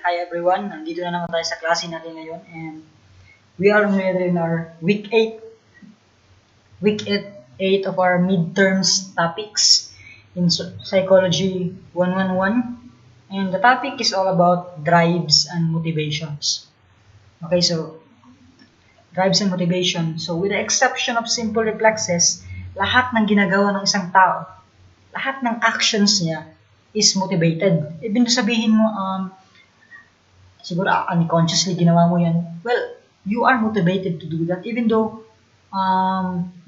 Hi everyone, nandito na naman tayo sa klase natin ngayon and we are already in our week 8 of our midterms topics in Psychology 111, and the topic is all about drives and motivations. Okay, so drives and motivation. So with the exception of simple reflexes, lahat ng ginagawa ng isang tao, lahat ng actions niya is motivated. Ibig sabihin mo, siguro unconsciously ginawa mo yan, well, you are motivated to do that even though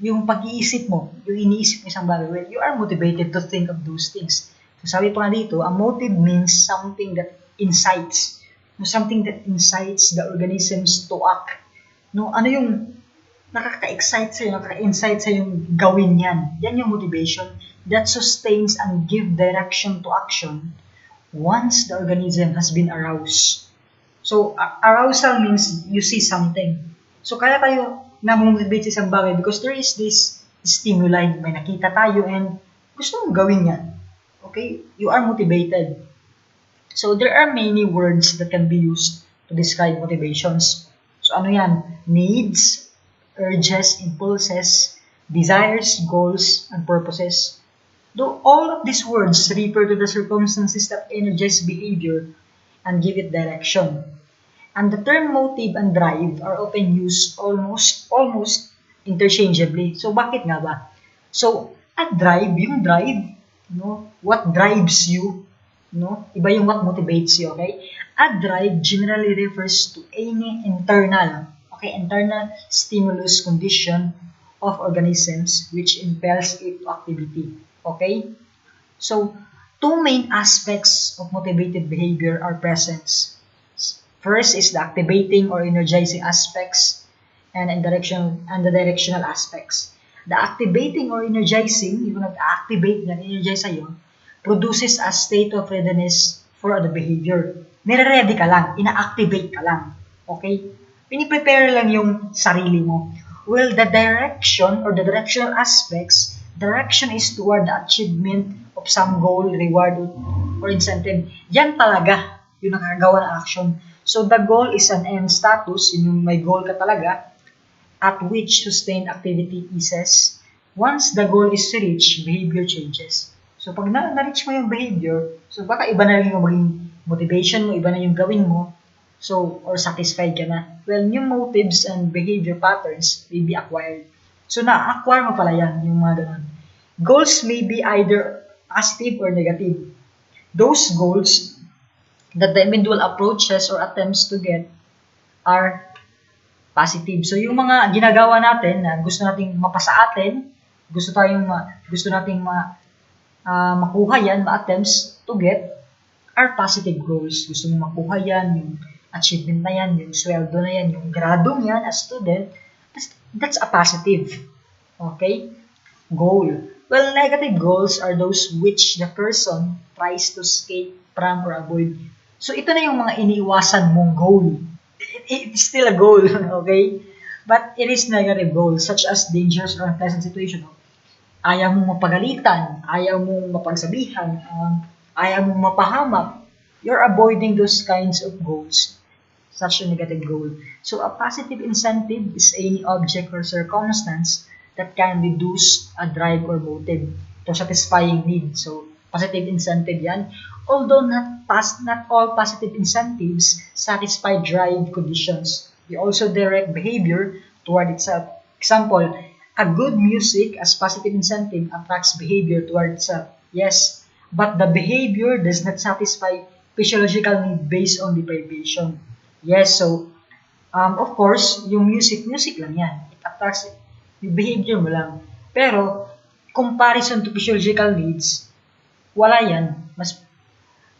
yung pag-iisip mo, yung iniisip mo isang bagay, well, you are motivated to think of those things. So sabi pa nga dito, a motive means something that incites. Something that incites the organisms to act. No, ano yung nakaka-excite sa'yo, nakaka-insight sa'yo yung gawin yan. Yan yung motivation that sustains and give direction to action once the organism has been aroused. So, arousal means you see something. So, kaya tayo na-motivate sa isang bagay because there is this stimuli. May nakita tayo and gusto mong gawin yan. Okay? You are motivated. So, there are many words that can be used to describe motivations. So, ano yan? Needs, urges, impulses, desires, goals, and purposes. Though all of these words refer to the circumstances that energize behavior and give it direction. And the term motive and drive are often used almost interchangeably. So, bakit nga ba? So, at drive, yung drive, what drives you, iba yung what motivates you, okay? A drive generally refers to any internal stimulus condition of organisms which impels it to activity, okay? So, two main aspects of motivated behavior are present. First is the activating or energizing aspects and the directional aspects. The activating or energizing, yung nag-activate, nag-energize sa'yo, produces a state of readiness for the behavior. Nire-ready ka lang, ina-activate ka lang. Okay? Piniprepare lang yung sarili mo. Well, the direction or the directional aspects, direction is toward the achievement of some goal, reward, or incentive. Yan talaga yung nakagawa ng action. So, the goal is an end status, yung may goal ka talaga, at which sustained activity eases. Once the goal is reached, behavior changes. So, pag na-reach mo yung behavior, so baka iba na rin yung maging motivation mo, iba na yung gawin mo, so, or satisfied ka na. Well, new motives and behavior patterns may be acquired. So, na-acquire mo pala yan, yung mga ganun. Goals may be either positive or negative. Those goals that the individual approaches or attempts to get are positive. So, yung mga ginagawa natin na gusto nating mapasa atin, gusto nating makuha yan, ma-attempts to get, are positive goals. Gusto mong makuha yan, yung achievement na yan, yung sweldo na yan, yung gradong yan as student, that's a positive. Okay? Goal. Well, negative goals are those which the person tries to escape from or avoid. So, ito na yung mga iniiwasan mong goal. It's still a goal, okay? But it is negative goals, such as dangerous or unpleasant situation. Ayaw mong mapagalitan, ayaw mong mapagsabihan, ayaw mong mapahamak. You're avoiding those kinds of goals, such a negative goal. So, a positive incentive is any object or circumstance that can reduce a drive or motive to satisfying need. So, positive incentive yan. Although not all positive incentives satisfy drive conditions, they also direct behavior toward itself. Example, a good music as positive incentive attracts behavior toward itself. Yes, but the behavior does not satisfy physiological need based on deprivation. Yes, so, of course, yung music lang yan. It attracts yung behavior mo lang. Pero, comparison to physiological needs, wala yan.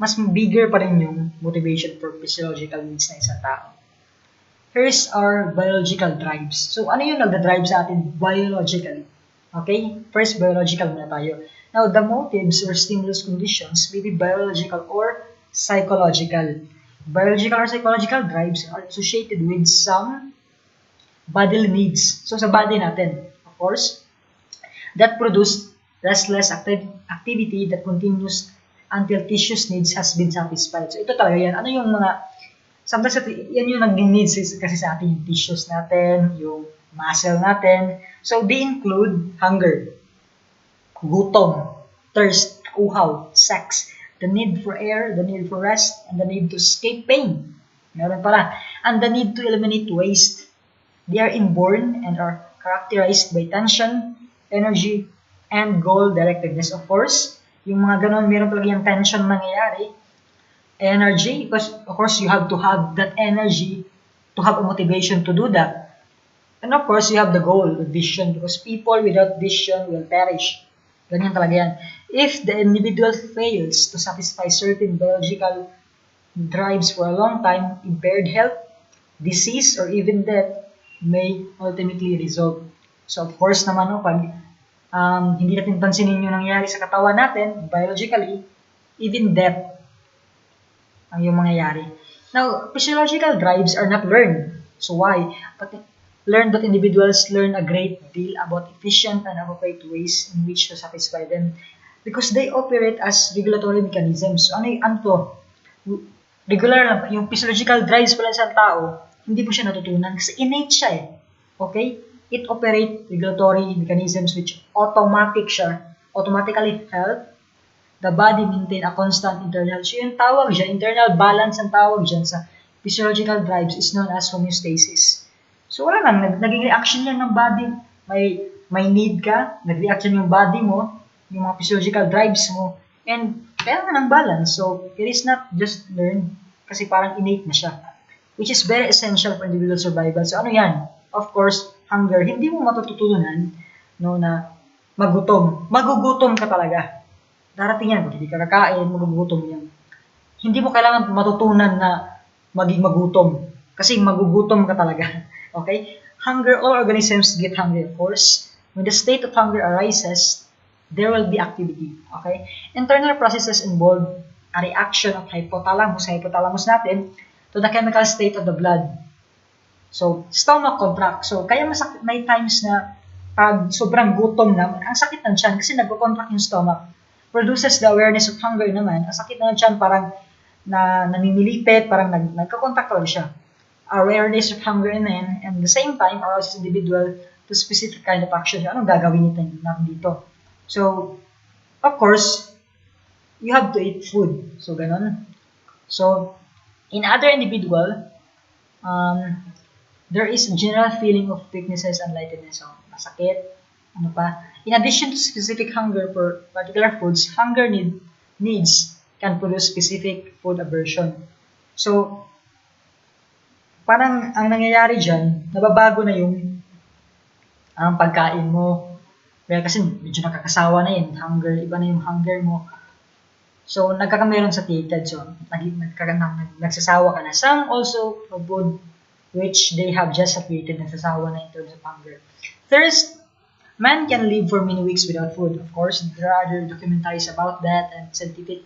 Mas bigger pa rin yung motivation for physiological needs ng isang tao. Here's our biological drives. So, ano yung nagda-drive sa atin biologically? Okay? First, biological muna tayo. Now, the motives or stimulus conditions may be biological or psychological. Biological or psychological drives are associated with some bodily needs. So, sa body natin, of course, that produce restless activity that continues until tissues needs has been satisfied. So ito talaga yan. Ano yung mga, sometimes yan yung nag-needs kasi sa atin, yung tissues natin, yung muscle natin. So they include hunger, gutom, thirst, uhaw, sex, the need for air, the need for rest, and the need to escape pain. Meron pala. And the need to eliminate waste. They are inborn and are characterized by tension, energy, and goal-directedness. Of course, yung mga ganon, meron talaga yung tension nangyayari. Energy, because of course, you have to have that energy to have a motivation to do that. And of course, you have the goal, the vision, because people without vision will perish. Ganyan talaga yan. If the individual fails to satisfy certain biological drives for a long time, impaired health, disease, or even death may ultimately result. So of course naman, no, pag hindi natin pansinin yung nangyayari sa katawan natin, biologically, even death ang yung mangyayari. Now, physiological drives are not learned. So why? But learn that individuals learn a great deal about efficient and appropriate ways in which to satisfy them because they operate as regulatory mechanisms. So, ano to? Regular lang. Yung physiological drives pala sa tao, hindi mo siya natutunan kasi innate siya eh. Okay? It operate regulatory mechanisms which automatically help the body maintain a constant internal. So yung tawag dyan, internal balance ang tawag dyan sa physiological drives is known as homeostasis. So wala lang, naging reaction yan ng body. May need ka, nag-reaction yung body mo, yung mga physiological drives mo, and kailangan ng balance. So it is not just learned, kasi parang innate na siya, which is very essential for individual survival. So ano yan? Of course, hunger. Hindi mo matututunan no, na magutom. Magugutom ka talaga. Darating yan, kung hindi ka kakain, magugutom yan. Hindi mo kailangan matutunan na maging magutom, kasi magugutom ka talaga. Okay? Hunger, all organisms get hungry, of course. When the state of hunger arises, there will be activity. Okay? Internal processes involve a reaction of hypothalamus natin, to the chemical state of the blood. So, stomach contract. So, kaya masakit, may times na pag sobrang gutom na, ang sakit ng tiyan kasi nagko-contract yung stomach. Produces the awareness of hunger naman. Ang sakit ng tiyan parang namimilipit, parang nagko-contract lang siya. Awareness of hunger and the same time arouses individual to specific kind of action. Anong gagawin natin dito? So, of course, you have to eat food. So, ganon. So, in other individual, there is a general feeling of weaknesses and lightness. So, masakit. Ano pa? In addition to specific hunger for particular foods, hunger needs can produce specific food aversion. So, parang ang nangyayari dyan, nababago na yung pagkain mo. Kaya kasi medyo nakakasawa na yun. Hunger, iba na yung hunger mo. So, nagkakameron sa satiated. So, nagsasawa ka na. Some also for food which they have just satiated, nagsasawa na in terms of hunger. Thirst, man can live for many weeks without food. Of course, there are other documentaries about that and scientific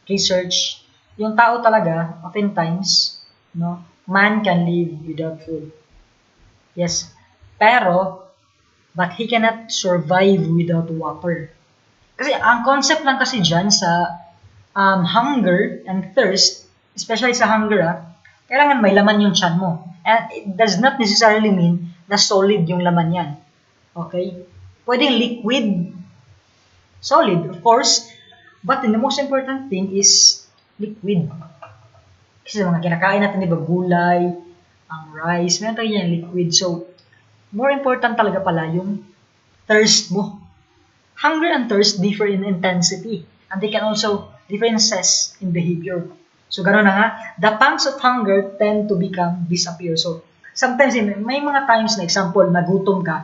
research. Yung tao talaga, oftentimes, no, man can live without food. Yes. Pero, but he cannot survive without water. Kasi ang concept lang kasi dyan sa hunger and thirst, especially sa hunger, kailangan may laman yung tiyan mo. And it does not necessarily mean na solid yung laman yan. Okay? Pwedeng liquid, solid, of course, but the most important thing is liquid. Kasi mga kinakain natin, diba, gulay, ang rice, meron tayo yan, liquid. So, more important talaga pala yung thirst mo. Hunger and thirst differ in intensity, and they can also differences in behavior. So, gano'n na nga, the pangs of hunger tend to disappear. So, sometimes, may mga times na example, nagutom ka,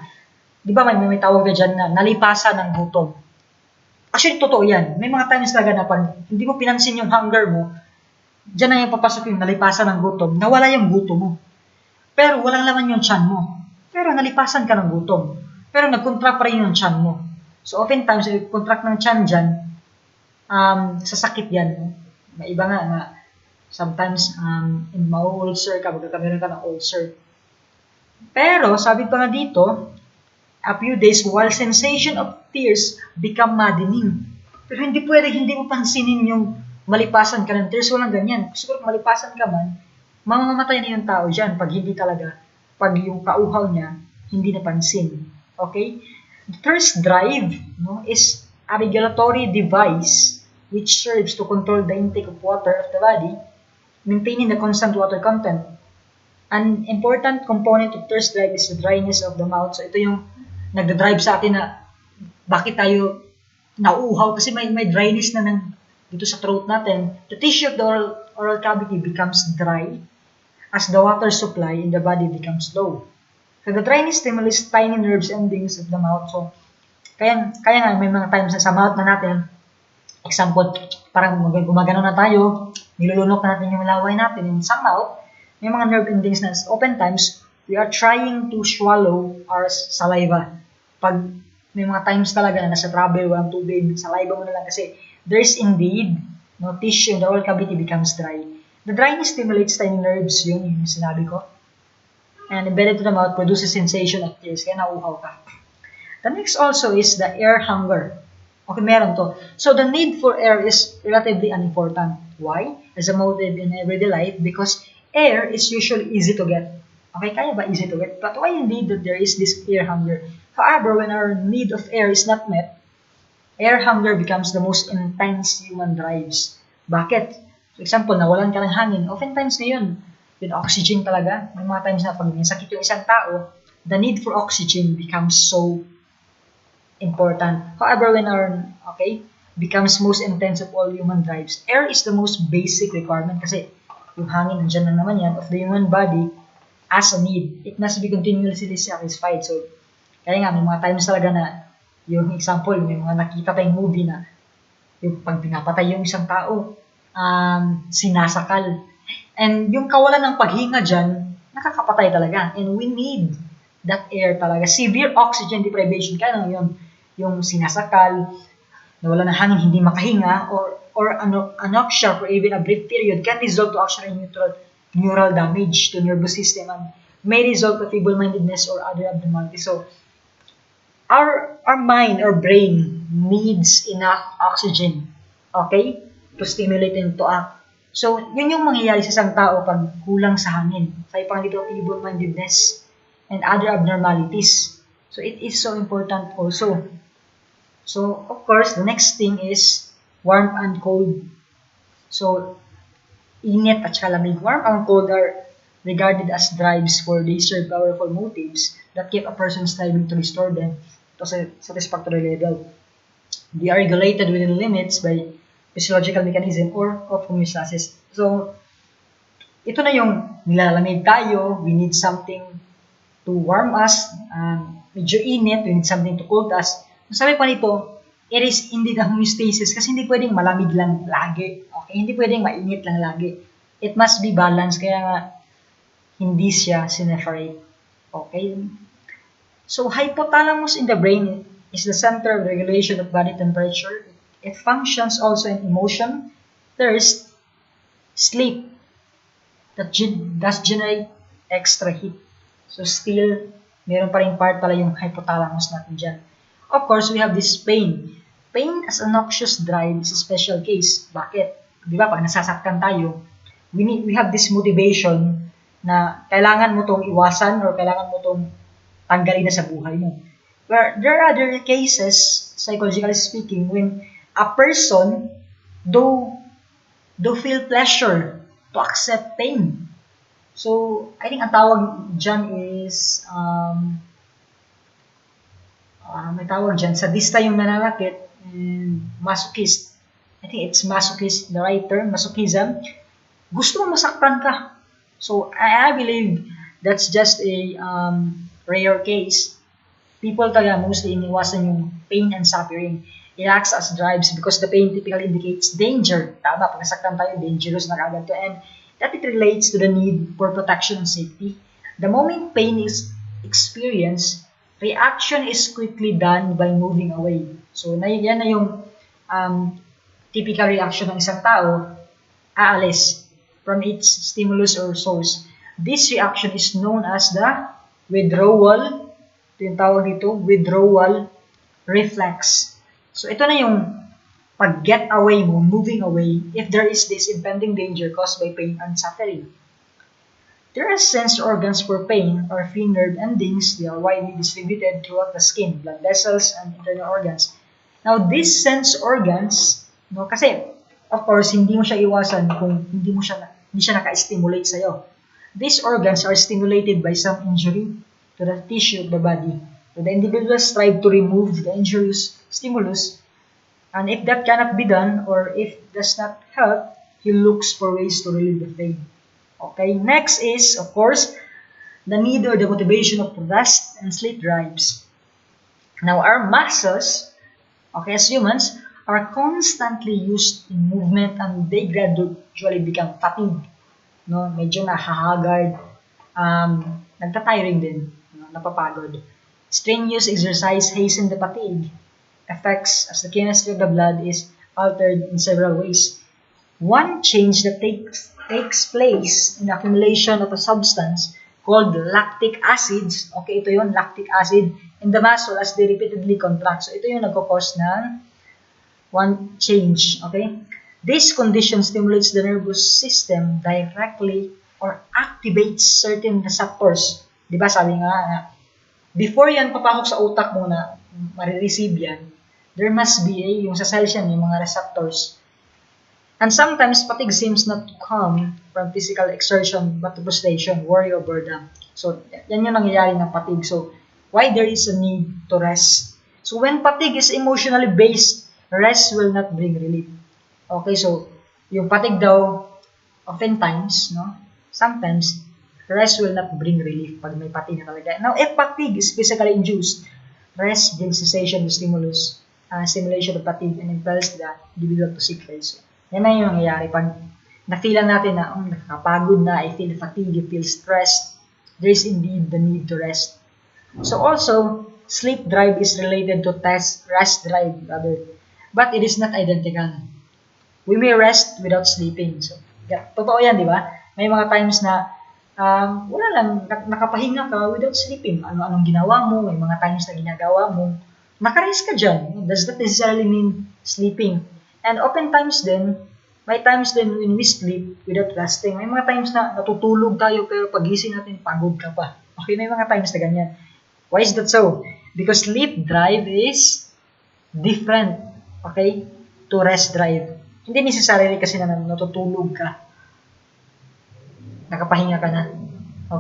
di ba may tawag na dyan na nalipasan ng gutom. Actually, totoo yan. May mga times talaga na pag hindi mo pinansin yung hunger mo, dyan na yung papasok yung nalipasan ng gutom, nawala yung gutom mo. Pero walang laman yung tiyan mo. Pero nalipasan ka ng gutom. Pero nag-contract pa rin yung tiyan mo. So, oftentimes, yung contract ng tiyan dyan, sa sakit yan. May iba nga, sometimes, ma-ulcer ka, magkakameron ka ng ulcer. Pero, sabi pa nga dito, a few days while sensation of tears become maddening. Pero hindi pwede, hindi mo pansinin yung malipasan ka ng tears. Walang ganyan. Siguro kung malipasan ka man, mamamatay na yung tao dyan pag hindi talaga, pag yung kauhaw niya, hindi napansin. Okay? The thirst drive, no, is a regulatory device which serves to control the intake of water of the body, maintaining the constant water content. An important component of thirst drive is the dryness of the mouth. So ito yung nagda-drive sa atin na bakit tayo nauuhaw kasi may dryness na dito sa throat natin. The tissue of the oral cavity becomes dry as the water supply in the body becomes low. So the dryness stimulates tiny nerves endings of the mouth. So kaya nga may mga times na sa mouth na natin, example, parang gumagano na tayo, nilulunok na natin yung laway natin. In some mouth, may mga nerve endings na oftentimes, we are trying to swallow our saliva. Pag may mga times talaga na nasa trouble, walang tubig, saliva mo na lang kasi there's indeed no tissue in the oral cavity becomes dry. The dryness stimulates tiny nerves, yun yung sinabi ko. And embedded to the mouth produces sensation of tears, kaya nauuhaw ka. The next also is the air hunger. Okay, meron to. So the need for air is relatively unimportant. Why? As a motive in everyday life, because air is usually easy to get. Okay, kaya ba easy to get? But why indeed that there is this air hunger? However, when our need of air is not met, air hunger becomes the most intense human drives. Bakit? For example, nawalan ka ng hangin. Oftentimes ngayon, with oxygen talaga, may mga times na pag may sakit yung isang tao, the need for oxygen becomes so important. However, when becomes most intense of all human drives, air is the most basic requirement kasi yung hangin, nandiyan na naman yan, of the human body as a need. It must be continuously satisfied. So, kaya nga, may mga times talaga na, yung example, may mga nakita tayong movie na yung pag pinapatay yung isang tao, sinasakal. And yung kawalan ng paghinga dyan, nakakapatay talaga. And we need that air talaga. Severe oxygen deprivation, kaya yun, yung sinasakal, nawala ng hangin, hindi makahinga, or anoxia for even a brief period can result to actually neural damage to nervous system and may result to feeble-mindedness or other abnormalities. So, our mind, our brain needs enough oxygen, okay, to stimulate and to act. So, yun yung mangyayari sa isang tao pag kulang sa hangin. Sa ipang dito, feeble-mindedness and other abnormalities. So, it is so important also. So, of course, the next thing is warm and cold. So, init at saka lamig. Warm and cold are regarded as drives for they serve powerful motives that keep a person striving to restore them to a satisfactory level. They are regulated within limits by physiological mechanism or of homeostasis. So, ito na yung nilalamig tayo, we need something to warm us, medyo init, we need something to cool us. Sabi pa nito, it is indeed a homeostasis kasi hindi pwedeng malamig lang lagi. Okay? Hindi pwedeng mainit lang lagi. It must be balanced, kaya nga hindi siya sineparate. Okay? So, hypothalamus in the brain is the center of regulation of body temperature. It functions also in emotion, thirst, sleep, that does generate extra heat. So, still, meron pa rin part pala yung hypothalamus natin dyan. Of course, we have this pain. Pain as a noxious drive is a special case. Bakit? Di ba, pag nasasaktan tayo, we have this motivation na kailangan mo tong iwasan or kailangan mo tong tanggalin na sa buhay mo. Where there are other cases, psychologically speaking, when a person do feel pleasure to accept pain. So, I think ang tawag dyan is may tawag dyan, sadista yung nananakit, and masochist. I think it's masochist, the right term, masochism. Gusto mo masaktan ka. So, I believe that's just a rare case. People talaga mostly iniwasan yung pain and suffering. It acts as drives because the pain typically indicates danger. Tama, pag nasaktan tayo, dangerous na kagad to. And that it relates to the need for protection and safety. The moment pain is experienced, reaction is quickly done by moving away. So, yan na yung typical reaction ng isang tao, aalis from its stimulus or source. This reaction is known as the withdrawal, ito yung tawag dito, withdrawal reflex. So, ito na yung pag-get away mo, moving away, if there is this impending danger caused by pain and suffering. There are sense organs for pain or free nerve endings. They are widely distributed throughout the skin, blood vessels, and internal organs. Now, these sense organs, no, kasi, of course, hindi mo siya iwasan kung hindi siya naka-stimulate sa'yo. These organs are stimulated by some injury to the tissue of the body. So the individual strive to remove the injurious stimulus, and if that cannot be done, or if it does not help, he looks for ways to relieve the pain. Okay, next is, of course, the need or the motivation of rest and sleep drives. Now, our muscles, okay, as humans, are constantly used in movement and they gradually become fatigued. No, medyo nahahagard, nagtatiring din, no, napapagod. Strenuous exercise hasten the fatigue effects as the chemistry of the blood is altered in several ways. One change that takes place in the accumulation of a substance called lactic acids. Okay, ito yun, lactic acid in the muscle as they repeatedly contract. So ito yung nagkakos ng one change. Okay, this condition stimulates the nervous system directly or activates certain receptors. Diba sabi nga, before yan papasok sa utak mo na marireceive yan, there must be yung sa cells yan, yung mga receptors. And sometimes fatigue seems not to come from physical exertion but to frustration, worry, or boredom. So, yan yung nangyayari ng fatigue. So, why there is a need to rest? So, when fatigue is emotionally based, rest will not bring relief. Okay, so, yung fatigue daw, oftentimes, no, sometimes, rest will not bring relief pag may fatigue na talaga. Now, if fatigue is physically induced, rest brings cessation of stimulus, stimulation of fatigue, and impels the individual to seek rest. Yan na yung nangyayari. Pag na-feelan natin na, nakakapagod na, I feel fatigue, I feel stressed, there is indeed the need to rest. So also, sleep drive is related to rest drive, rather, but it is not identical. We may rest without sleeping. So, totoo yan, di ba? May mga times na wala lang, nakapahinga ka without sleeping. Ano-anong ginawa mo, may mga times na ginagawa mo, nakarest ka dyan. Does that necessarily mean sleeping? And oftentimes din, may times din when we sleep without resting. May mga times na natutulog tayo pero pagising natin, pagod ka pa. Okay, may mga times na ganyan. Why is that so? Because sleep drive is different, okay, to rest drive. Hindi necessarily kasi na natutulog ka, nakapahinga ka na.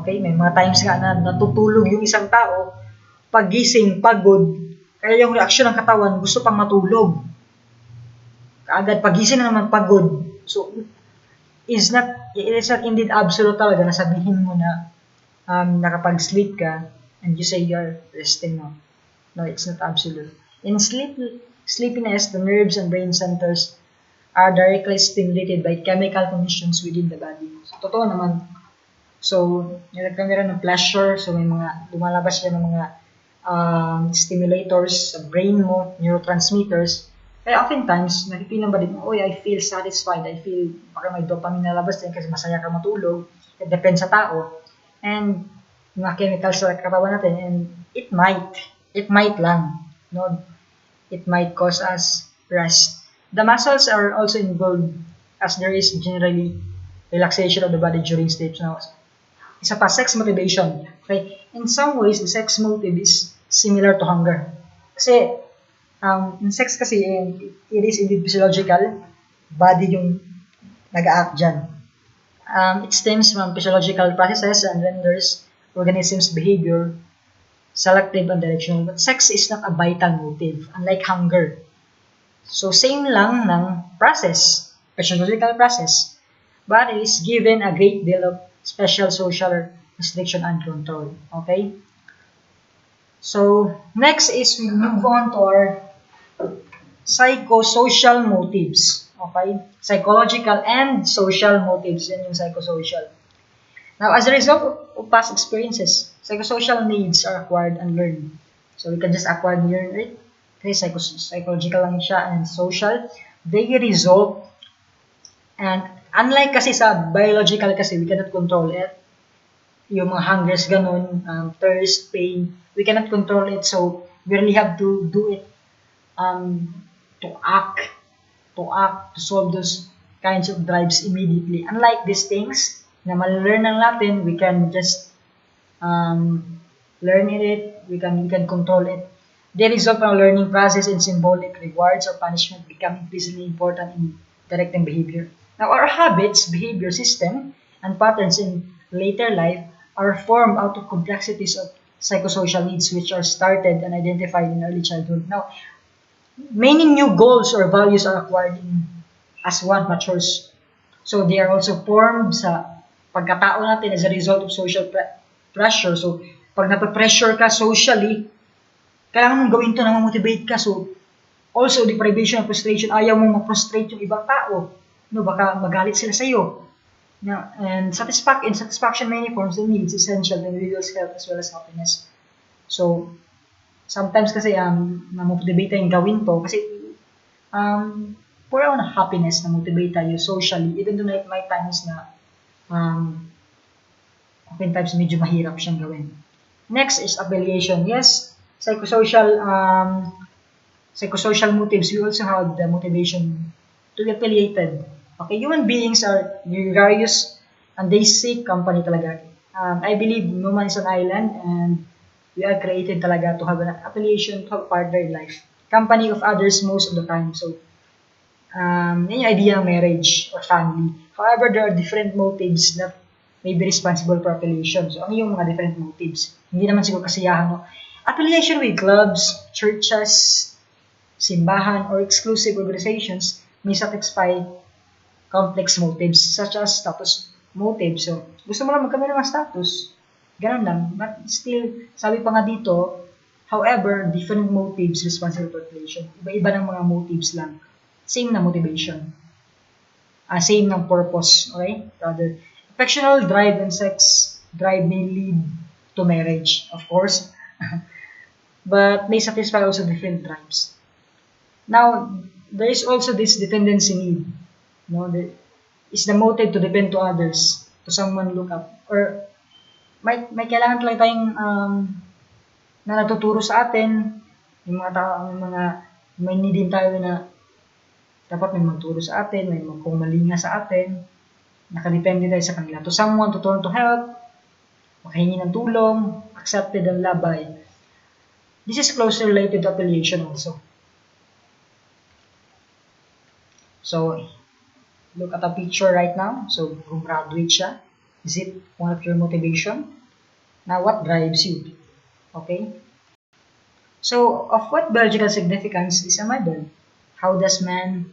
Okay, may mga times nga na natutulog yung isang tao, pagising, pagod, kaya yung reaksyon ng katawan, gusto pang matulog. Kaagad pagising na naman pagod. So, it is not indeed absolute talaga na sabihin mo na nakapag-sleep ka and you say you're resting now. No, it's not absolute. In sleepiness, the nerves and brain centers are directly stimulated by chemical conditions within the body. So, totoo naman. So, nagkakaroon ng pleasure. So, may mga lumalabas siya ng mga stimulators sa brain mo, neurotransmitters. Kaya oftentimes, nakipilang ba din, I feel satisfied, I feel, baka may dopamine na labas din kasi masaya ka matulog. It depends sa tao. And, mga chemicals sa katawan natin, and it might lang, no? It might cause us rest. The muscles are also involved as there is generally relaxation of the body during sleep. Now, isa pa, sex motivation. Okay? In some ways, the sex motive is similar to hunger. Kasi, in sex kasi, it is indeed physiological. Body yung nag-act dyan. It stems from physiological processes and renders organisms' behavior selective and directional. But sex is not a vital motive, unlike hunger. So, same lang ng process, physiological process. But it is given a great deal of special social restriction and control. Okay? So, next is we move on to our psychosocial motives. Okay? Psychological and social motives. Yan yung psychosocial. Now, as a result of past experiences, psychosocial needs are acquired and learned. So, we can just acquire and learn it. Okay, psychological lang siya and social. They result, and unlike kasi sa biological kasi, we cannot control it. Yung mga hungers, ganun, thirst, pain, we cannot control it. So, we really have to do it to act to act, to solve those kinds of drives immediately. Unlike these things na malalearn lang natin, we can just learn it, we can control it. They result from a learning process and symbolic rewards or punishment become increasingly important in directing behavior. Now, our habits, behavior system, and patterns in later life are formed out of complexities of psychosocial needs which are started and identified in early childhood. Now, many new goals or values are acquired as one matures. So, they are also formed sa pagkatao natin as a result of social pressure. So, pag nape-pressure ka socially, kailangan mong gawin to na ma-motivate ka. So, also, deprivation and frustration, ayaw mong ma-frustrate yung ibang tao. No, baka magalit sila sa'yo. Now, and satisfaction many forms of needs essential to individual's health as well as happiness. So, sometimes kasi na-motivate tayong gawin to kasi for our own happiness, na-motivate tayo socially, even though may times na oftentimes medyo mahirap siyang gawin. Next is affiliation. Yes, psychosocial motives. We also have the motivation to be affiliated. Okay, human beings are gregarious and they seek company talaga. I believe no man is an island and we are created talaga to have an affiliation, to have a partner in life. Company of others most of the time. So, yun yung idea ng marriage or family. However, there are different motives that may be responsible for affiliation. So, ano yung mga different motives? Hindi naman siguro kasiyahan, no? Affiliation with clubs, churches, simbahan, or exclusive organizations may satisfy complex motives such as status motives. So, gusto mo lang magkaroon ng status. Ganun lang. But still, sabi pa nga dito, however, different motives responsible for affiliation. Iba-iba ng mga motives lang. Same na motivation. Same ng purpose. Okay? Rather, affectional drive and sex drive may lead to marriage, of course. But may satisfy also different drives. Now, there is also this dependency need. No, is the motive to depend to others, to someone look up, or may kailangan talaga tayong na natuturo sa atin, yung mga tao, may need din tayo na dapat may magturo sa atin, may magpumalinga sa atin, nakadepende tayo sa kanila. To someone to turn to help, makahingi ng tulong, accepted and loved by. This is closely related to affiliation also. So, look at the picture right now. So, kung graduate siya, is it one of your motivation? Now, what drives you? Okay? So, of what biological significance is a mother? How does man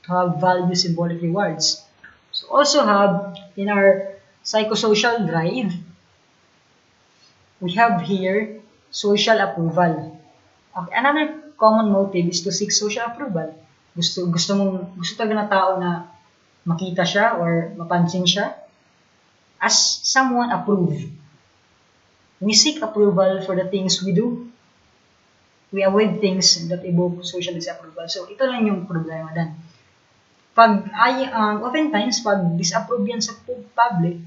have value symbolic rewards? So, also have in our psychosocial drive, we have here social approval. Okay. Another common motive is to seek social approval. Gusto talaga na tao na makita siya or mapansin siya as someone approved. We seek approval for the things we do. We avoid things that evoke social disapproval. So, ito lang yung problema dan. Oftentimes, pag disapprove yan sa public,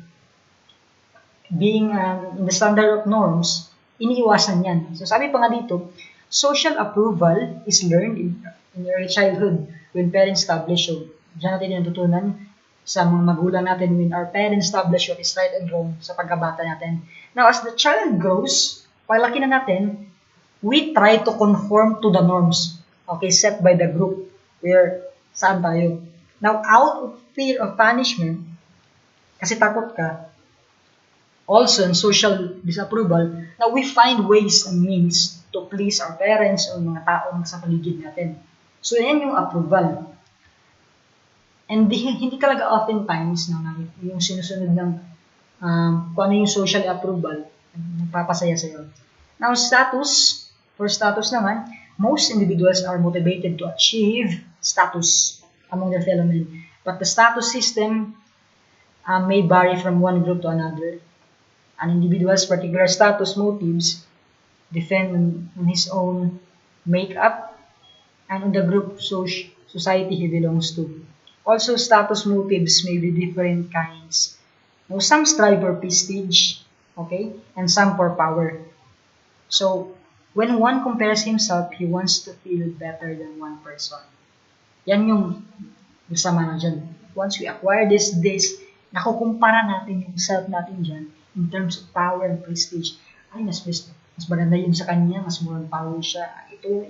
being in the standard of norms, iniiwasan yan. So, sabi pa nga dito, social approval is learned in early childhood when parents establish. So, diyan natin natutunan sa mga magulang natin when our parents establish what is right and wrong sa pagkabata natin. Now, as the child grows, paglaki na natin, we try to conform to the norms, okay, set by the group where saan tayo. Now, out of fear of punishment, kasi takot ka, also in social disapproval, now we find ways and means to please our parents o mga taong sa paligid natin. So, yan yung approval. And hindi talaga oftentimes yung sinusunod ng kung ano yung social approval, nagpapasaya sa'yo. Now, for status naman, most individuals are motivated to achieve status among their fellow men. But the status system may vary from one group to another. An individual's particular status motives depend on his own makeup and on the group society he belongs to. Also, status motives may be different kinds. Now, some strive for prestige, okay, and some for power. So, when one compares himself, he wants to feel better than one person. Yan yung masama na dyan. Once we acquire this, nakukumpara natin yung self natin dyan in terms of power and prestige. Ay, mas maganda yun sa kanya, mas more power siya. Ito,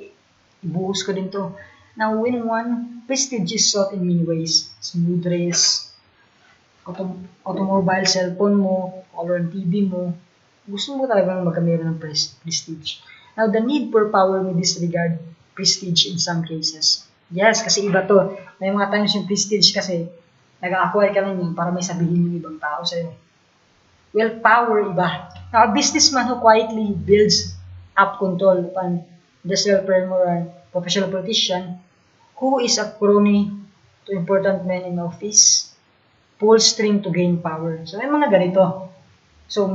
ibuhos ko din to. Now, when one, prestige is sought in many ways. Smooth race, automobile, cellphone mo, color ng TV mo. Gusto mo talagang magkameron ng prestige. Now, the need for power may disregard prestige in some cases. Yes, kasi iba to. May mga times yung prestige kasi nag-acquire ka lang yun para may sabihin yung ibang tao sa'yo. Well, power iba. Now, a businessman who quietly builds up control upon industrial firm or a professional politician who is a crony to important men in office, pull string to gain power. So, may mga ganito. So,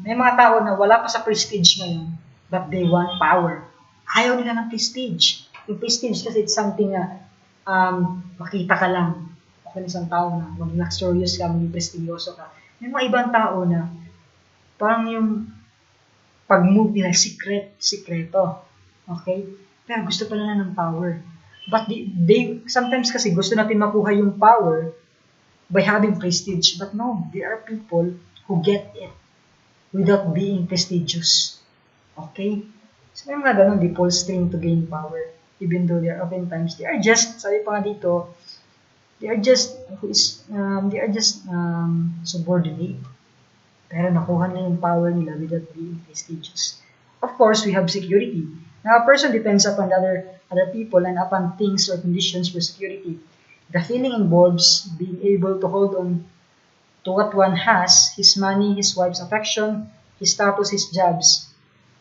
may mga tao na wala pa sa prestige ngayon, but they want power. Ayaw nila ng prestige. Yung prestige kasi it's something na makita ka lang. Okay, isang tao na maging luxurious ka, maging prestigyoso ka. May mga ibang tao na parang yung pag-move nila sikreto. Okay? Pero gusto pa nila ng power. But they sometimes kasi gusto natin makuha yung power by having prestige. But no, there are people who get it without being prestigious. Okay? So, may mga ganun, they pull string to gain power. Even though they are oftentimes, they are just, sabi pa nga dito, they are just subordinate. Pero nakuha na yung power nila without being prestigious. Of course, we have security. Now, a person depends upon other people and upon things or conditions for security. The feeling involves being able to hold on to what one has, his money, his wife's affection, his status, his jobs.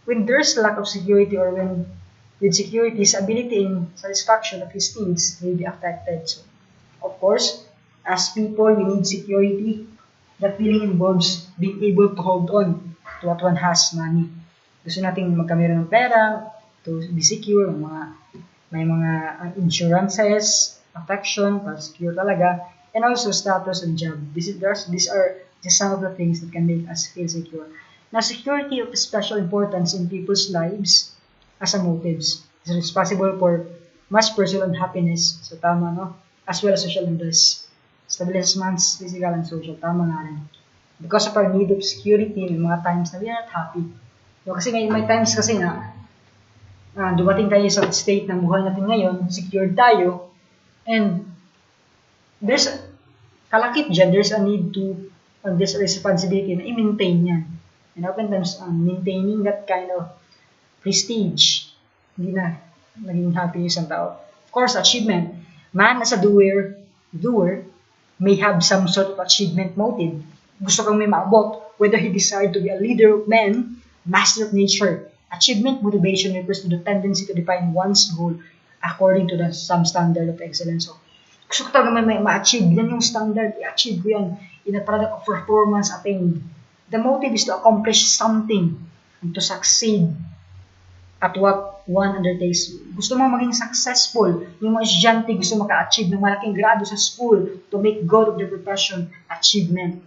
When there's lack of security or when with security, his ability and satisfaction of his needs may be affected. So, of course, as people, we need security. The feeling involves being able to hold on to what one has, money. Gusto nating magkameron ng pera, to be secure, may mga insurances, affection, para secure talaga, and also status and job. These are just some of the things that can make us feel secure. Now, security of special importance in people's lives as a motives is responsible for mass personal happiness, so tama, no? As well as social interest. Establishments, physical and social, tama nga rin. Because of our need of security, may mga times na we are not happy. So, kasi may times kasi na dumating tayo sa state ng buhay natin ngayon, secured tayo, and there's kalakip dyan, there's a need to, there's a responsibility na i-maintain yan. And oftentimes, maintaining that kind of prestige, hindi na naging happy yung isang tao. Of course, achievement. Man as a doer may have some sort of achievement motive. Gusto kang may maabot, whether he desired to be a leader of men, master of nature. Achievement motivation refers to the tendency to define one's goal according to some standard of excellence. So, gusto ko talaga may ma-achieve. Yan yung standard. I-achieve ko yan in a product of performance attained. The motive is to accomplish something and to succeed at what one undertakes. Gusto mo maging successful. Yung mga estudyante gusto maka-achieve ng malaking grado sa school to make good of their profession, achievement.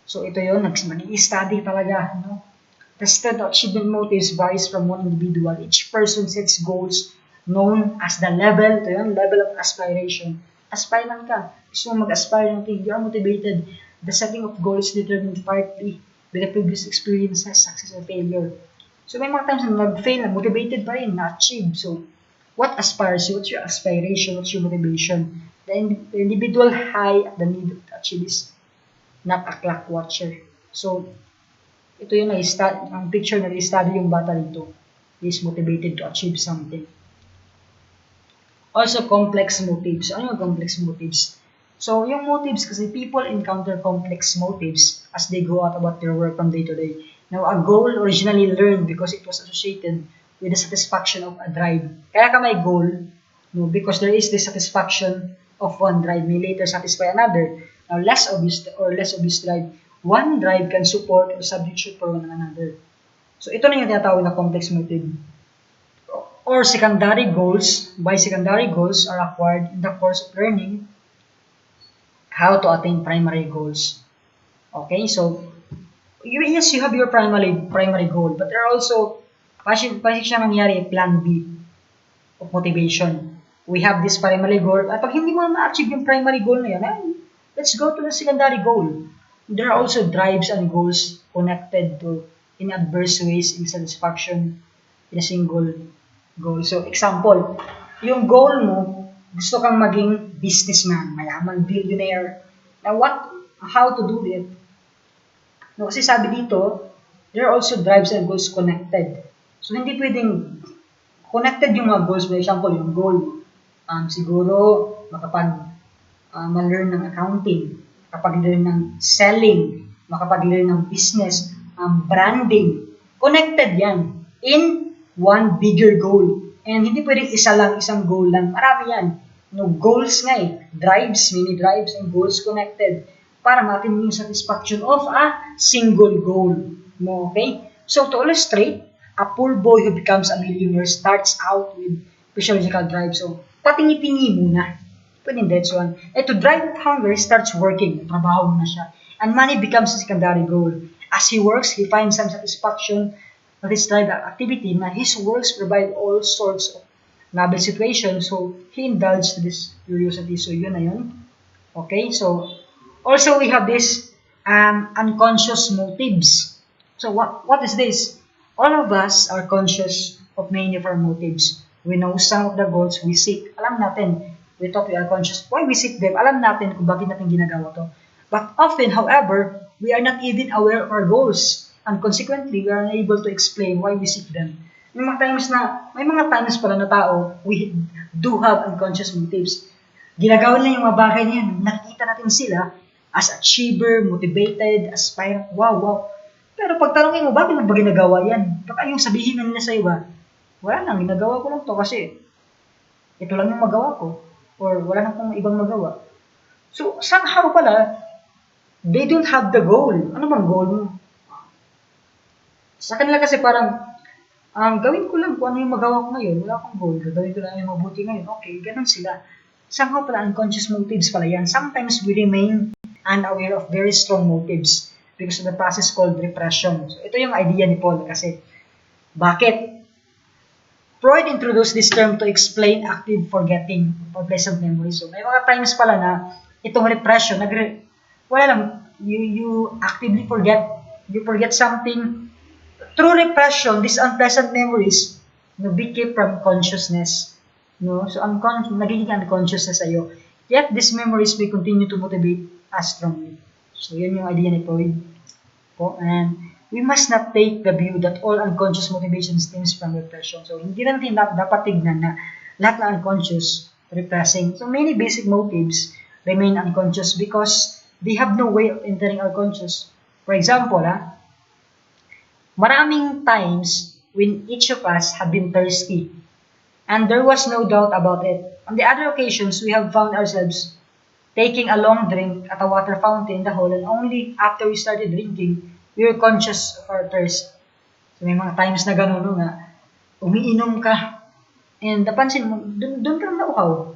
So ito yun, mag-i-study talaga. No? The strength of achievement motives varies from one individual. Each person sets goals known as the level, ito yun, level of aspiration. Aspire lang ka. Gusto mo mag-aspire ng thing. You are motivated. The setting of goals determined partly by the previous experiences, success or failure. So may mga times na nag-fail, na motivated pa rin, na-achieve. So, what aspires you? What's your aspiration? What's your motivation? The individual high at the need to achieve is not a clock watcher. So, ito yung ang picture na i-study yung bata dito. He is motivated to achieve something. Also, complex motives. Ano yung complex motives? So, yung motives kasi people encounter complex motives as they go out about their work from day to day. Now, a goal originally learned because it was associated with the satisfaction of a drive. Kaya ka may goal, no, because there is the satisfaction of one drive may later satisfy another. Now, less obvious drive, one drive can support or substitute for one another. So, ito na yung tinatawag na complex motive. Or secondary goals, by secondary goals are acquired in the course of learning how to attain primary goals. Okay, so, yes, you have your primary goal, but there are also, pasig siya nangyari, plan B of motivation. we have this primary goal. At pag hindi mo ma-achieve yung primary goal na yan, let's go to the secondary goal. There are also drives and goals connected to in adverse ways in satisfaction in a single goal. So, example, yung goal mo, gusto kang maging businessman, mayaman, billionaire. Now, how to do it? No, kasi sabi dito, there are also drives and goals connected. So, hindi pwedeng connected yung mga goals. For example, yung goal, siguro, makapag-learn ng accounting, makapag-learn ng selling, makapag-learn ng business, branding. Connected yan in one bigger goal. And hindi pwedeng isang goal lang. Marami yan. No, goals nga eh. Drives, many drives and goals connected para matin yung satisfaction of a single goal. No, okay? So, to illustrate, a poor boy who becomes a millionaire starts out with physiological drive. So, patingi-tingi muna. Pwede that's one. And to drive hunger, starts working. Trabaho na siya. And money becomes a secondary goal. As he works, he finds some satisfaction with his drive activity. Na his works provide all sorts of novel situations. So, he indulged this curiosity. So, yun na yun. Okay? So, also we have this unconscious motives. So, what is this? All of us are conscious of many of our motives. We know some of the goals we seek. Alam natin, we thought we are conscious. Why we seek them? Alam natin kung bakit natin ginagawa to. But often, however, we are not even aware of our goals. And consequently, we are unable to explain why we seek them. May mga times pala na tao, we do have unconscious motives. Ginagawa nila yung mga bagay na yan. Nakikita natin sila as achiever, motivated, aspirant. Wow. Pero pag tanongin mo, bakit mo ba ginagawa yan? Baka yung sabihin na nila sa iba, wala lang, ginagawa ko lang to kasi ito lang yung magawa ko. Or wala na akong ibang magawa. So, somehow pala, they don't have the goal. Ano bang goal mo? Sa kanila kasi parang, gawin ko lang kung ano yung magawa ko ngayon. Wala akong goal. Gagawin ko lang yung mabuti ngayon. Okay, ganun sila. Somehow pala, unconscious motives pala yan. Sometimes we remain unaware of very strong motives because of the process called repression. So, ito yung idea ni Paul kasi, bakit? Freud introduced this term to explain active forgetting or pleasant memory. So, may mga times pala na itong repression, wala lang, you actively forget, you forget something. Through repression, these unpleasant memories, became from consciousness. No? So, nagiging unconscious na sa'yo. Yet, these memories may continue to motivate us strongly. So, yun yung idea ni Freud. And we must not take the view that all unconscious motivation stems from repression. So, hindi natin dapat tignan na lahat na unconscious, repressing. So, many basic motives remain unconscious because they have no way of entering our conscious. For example, maraming times when each of us have been thirsty and there was no doubt about it. On the other occasions, we have found ourselves taking a long drink at a water fountain in the hall and only after we started drinking, we were conscious of our thirst. So may mga times na gano'n nga, umiinom ka and napansin mo, doon ka lang nauhaw.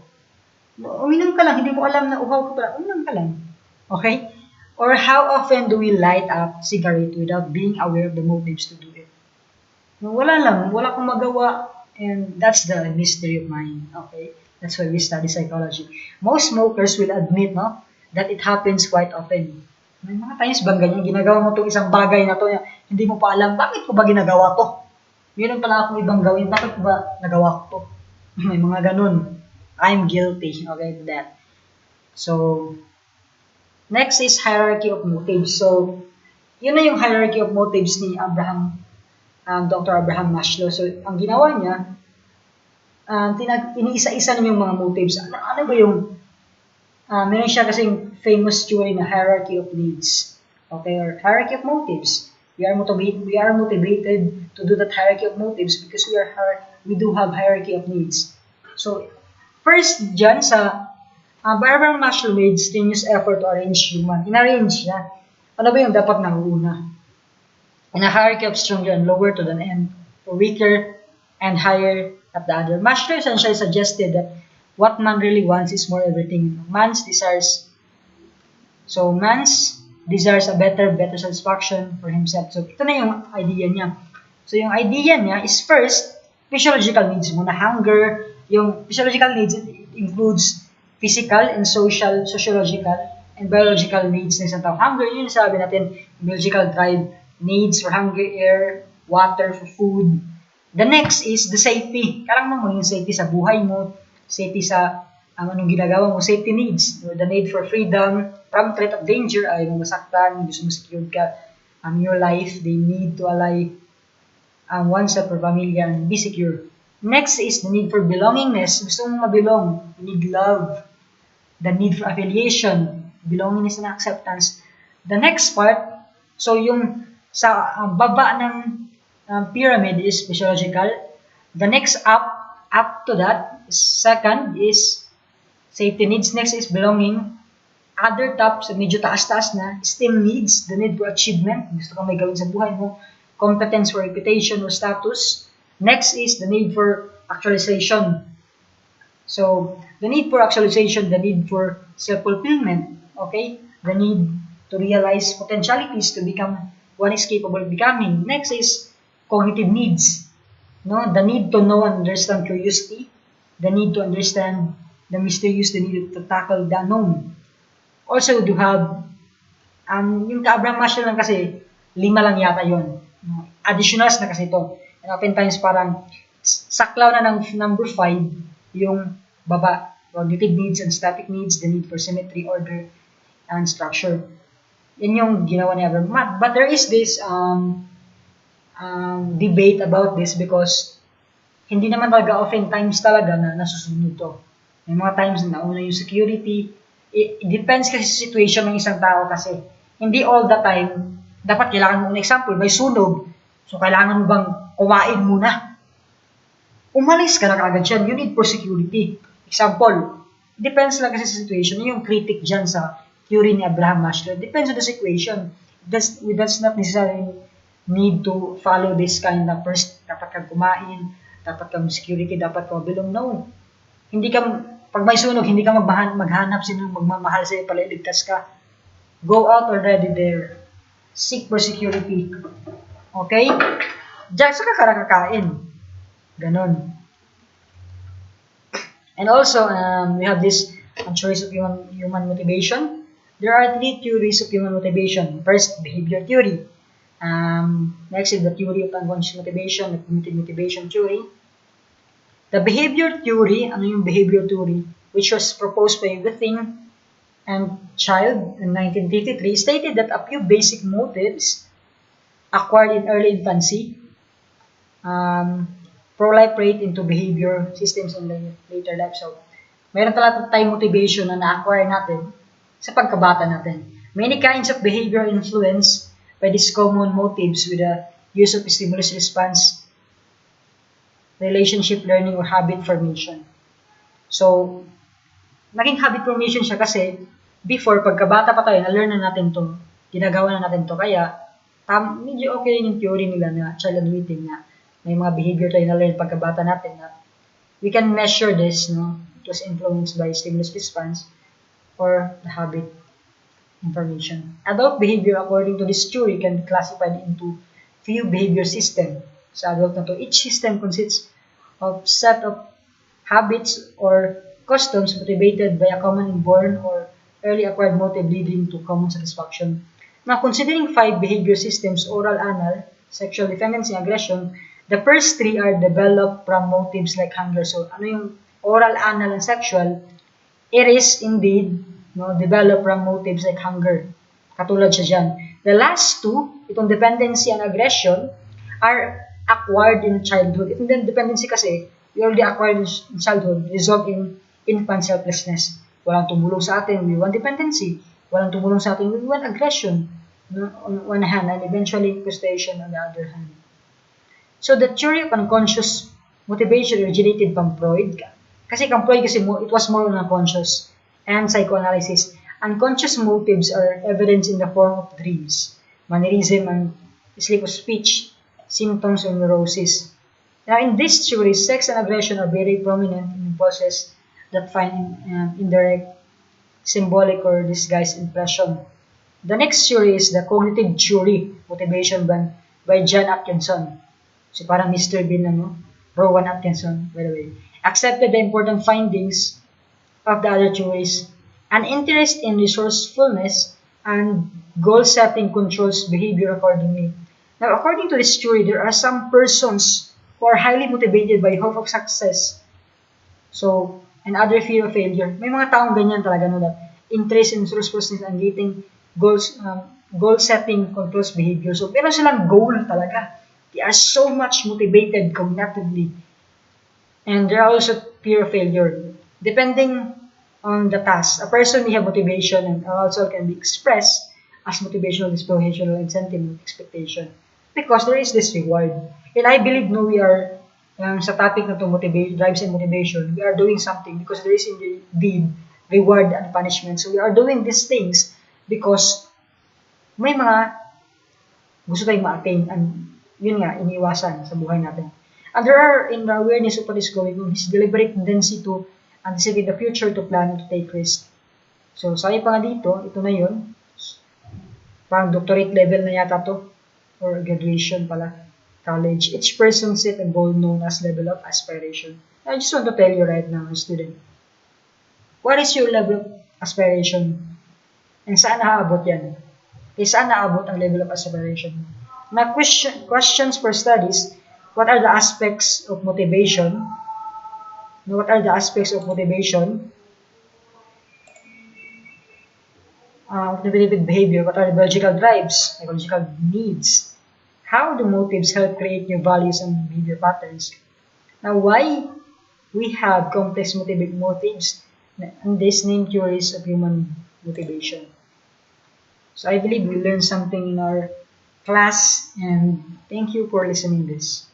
Uminom ka lang, hindi mo alam na uhaw ka pala, uminom ka lang. Okay? Or how often do we light up cigarette without being aware of the motives to do it? Wala lang, wala kang magawa, and that's the mystery of mind. Okay? That's why we study psychology. Most smokers will admit that it happens quite often. May mga times bang ganyan, ginagawa mo itong isang bagay na to, hindi mo pa alam, bakit ko ba ginagawa to? Meron pala akong ibang gawin, bakit ko ba nagawa ko to? May mga ganun. I'm guilty, okay, to that. So, next is hierarchy of motives. So, yun na yung hierarchy of motives ni Dr. Abraham Maslow. So, ang ginawa niya, iniisa-isa na yung mga motives. Ano ba yung, meron siya kasing famous theory na hierarchy of needs. Okay, or hierarchy of motives. We are motivated to do that hierarchy of motives because we do have hierarchy of needs. So, first dyan sa, Abraham Maslow made strenuous effort to arrange human. In-arrange niya. Ano ba yung dapat nauuna? In a hierarchy of stronger and lower to the end, or weaker and higher at the other. Maslow essentially suggested that what man really wants is more everything. Man's desires a better satisfaction for himself. So, ito na yung idea niya. So, yung idea niya is first, physiological needs mo na hunger, yung physiological needs, it includes physical and social, sociological, and biological needs ng isang tao. Hunger, yun sabi natin, biological drive, needs for hunger, air, water, for food. The next is the safety. Kailangan mo maging safety sa buhay mo, safety sa anong ginagawa mo, safety needs. The need for freedom from threat of danger, ay mo masaktan, gusto mo secure ka your life, they need to ally oneself or pamilya and be secure. Next is the need for belongingness. Gusto mong mabilong. You need love. The need for affiliation. Belongingness and acceptance. The next part, so yung sa baba ng pyramid is physiological. The next up to that, second is safety needs. Next is belonging. Other top, so medyo taas-taas na, esteem needs, the need for achievement. Gusto kang may gawin sa buhay mo. Competence for reputation or status. Next is the need for actualization. So, the need for actualization, the need for self-fulfillment, okay? The need to realize potentialities to become one is capable of becoming. Next is cognitive needs. No? The need to know and understand curiosity. The need to understand the mysterious, the need to tackle the unknown. Also, to have, yung ka-Abraham Maslow lang kasi, 5 lang yata yun. Additionals na kasi ito. And oftentimes parang saklaw na ng number 5 yung baba. Cognitive needs and static needs, the need for symmetry, order, and structure. Yan yung ginawa ni Abraham. But there is this debate about this because hindi naman talaga oftentimes talaga na nasusunod to. May mga times na nauna yung security. It depends kasi sa situation ng isang tao kasi. Hindi all the time, dapat kailangan mo, an example, may sunog. So, kailangan mo bang kumain muna? Umalis ka na kagad dyan. You need for security. Example, depends lang kasi sa situation. Yung critic dyan sa theory ni Abraham Maslow. Depends on the situation. That's not necessarily need to follow this kind of first. Dapat kang kumain, dapat kang security, dapat kang belong. No. Hindi ka, pag may sunog, hindi ka maghanap sino magmamahal sa'yo, paliligtas ka. Go out already there. Seek for security. Okay? Diyan sa kakakain. Ganon. And also, we have this theories of human motivation. There are 3 theories of human motivation. First, behavior theory. Next is the theory of unconscious motivation, the cognitive motivation theory. The behavior theory, ano yung behavior theory, which was proposed by Withing and Child in 1953, stated that a few basic motives acquired in early infancy proliferate into behavior systems in later life. So, mayroon talaga tayong motivation na na-acquire natin sa pagkabata natin. Many kinds of behavior influenced by these common motives with the use of stimulus response, relationship learning, or habit formation. So, naging habit formation siya kasi before, pagkabata pa tayo, na-learn na natin to, ginagawa na natin to, kaya medyo okay yung theory nila na child and witting na may mga behavior tayo na-learn pagkabata natin na we can measure this, no? It was influenced by stimulus response or the habit information. Adult behavior, according to this theory, can be classified into few behavior systems. Sa adult na to, each system consists of set of habits or customs motivated by a common inborn or early acquired motive leading to common satisfaction. Now, considering 5 behavior systems, oral, anal, sexual, dependency, aggression, the first 3 are developed from motives like hunger. So, ano yung oral, anal, and sexual? It is indeed developed from motives like hunger. Katulad siya dyan. The last 2, itong dependency and aggression, are acquired in childhood. Itong dependency kasi, we already acquired in childhood, result in infant helplessness. Walang tumulong sa atin, we want dependency. Walang tumulong sa atin, we want aggression on one hand, and eventually frustration on the other hand. So the theory of unconscious motivation originated from Freud. Kasi kang Freud kasi it was more on unconscious and psychoanalysis. Unconscious motives are evidence in the form of dreams, mannerism, and sleep of speech, symptoms, or neurosis. Now in this theory, sex and aggression are very prominent in impulses that find indirect, symbolic, or disguised impression. The next theory is the cognitive theory, motivation by John Atkinson. So parang Mr. Bean, Rowan Atkinson, by the way. accepted the important findings of the other theories. An interest in resourcefulness and goal setting controls behavior accordingly. Now, according to this theory, there are some persons who are highly motivated by hope of success. So, and other fear of failure. May mga taong ganyan talaga, no, that interest in resourcefulness and getting goals, goal setting controls behavior. So, meron silang goal talaga. They are so much motivated cognitively. And there are also fear of failure. Depending on the task, a person may have motivation and also can be expressed as motivational, dispositional, and sentiment expectation. Because there is this reward. And I believe, no, we are, sa topic na to, drives and motivation, we are doing something because there is indeed reward and punishment. So we are doing these things because may mga gusto tayong ma-attain and yun nga, iniiwasan sa buhay natin. And there are, in the awareness of what is going on, his deliberate tendency to anticipate the future, to plan, and to take risk. So, sabi pa nga dito, ito na yun. Parang doctorate level na yata to. Or graduation pala. College. Each person set a goal known as level of aspiration. I just want to tell you right now, student. What is your level of aspiration? And saan naaabot yan? Saan naaabot ang level of aspiration? My questions for studies, what are the aspects of motivation? What are the aspects of motivation? Motivated behavior, what are the biological drives, psychological needs? How do motives help create new values and behavior patterns? Now, why we have complex motives and these name theories of human motivation? So I believe we learned something in our class, and thank you for listening this.